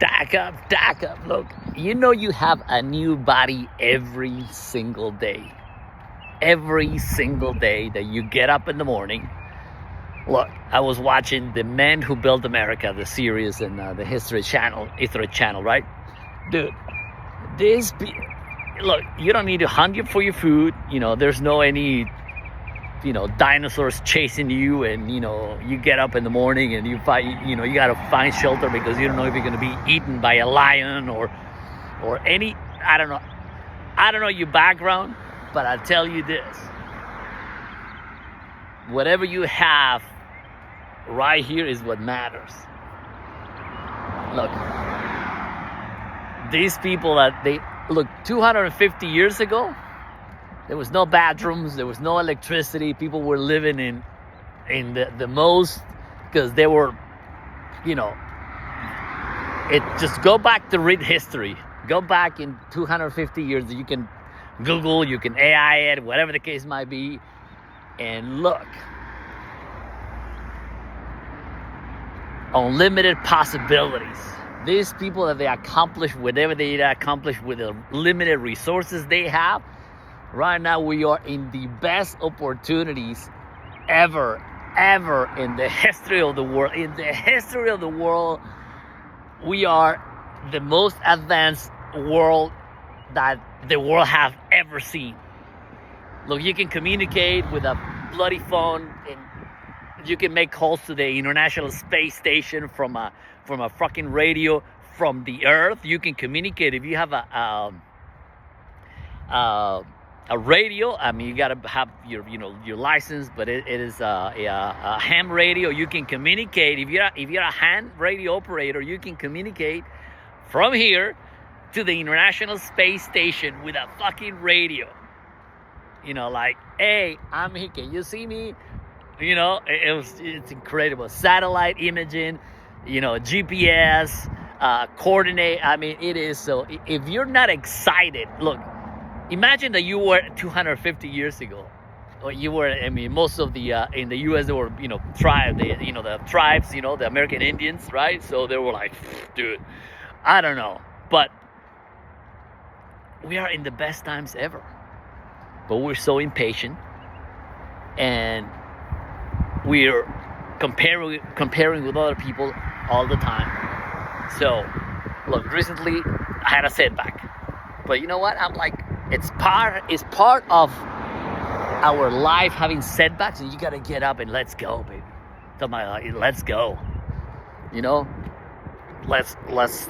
Stack up. Look, you know you have a new body every single day. Every single day that you get up in the morning. Look, I was watching The Men Who Built America, the series in the History Channel, right? Dude, look, you don't need to hunt for your food. There's no any dinosaurs chasing you, and you get up in the morning and you fight, you gotta find shelter because you don't know if you're gonna be eaten by a lion or any, I don't know your background, but I'll tell you this: whatever you have right here is what matters. Look, these people 250 years ago, there was no bathrooms, there was no electricity. People were living in the most, because they were, just go back to read history. Go back in 250 years. You can Google, you can AI it, whatever the case might be, and look. Unlimited possibilities. These people that they accomplish whatever they accomplish with the limited resources they have. Right now, we are in the best opportunities ever in the history of the world. In the history of the world, we are the most advanced world that the world have ever seen. Look, you can communicate with a bloody phone, and you can make calls to the International Space Station from a fucking radio from the Earth. You can communicate if you have a radio. I mean, you gotta have your license, but it is a ham radio. You can communicate if you're a hand radio operator. You can communicate from here to the International Space Station with a fucking radio. Like, hey, I'm here. Can you see me? It's incredible. Satellite imaging, GPS, coordinate. I mean, it is so. If you're not excited, look. Imagine that you were 250 years ago, or you were. I mean, most of the in the U.S. there were the tribes, the American Indians, right? So they were like, dude, I don't know, but we are in the best times ever. But we're so impatient, and we're comparing with other people all the time. So, look, recently I had a setback, but you know what? I'm like. It's part of our life having setbacks, and you gotta get up and let's go, baby. Let's go. Let's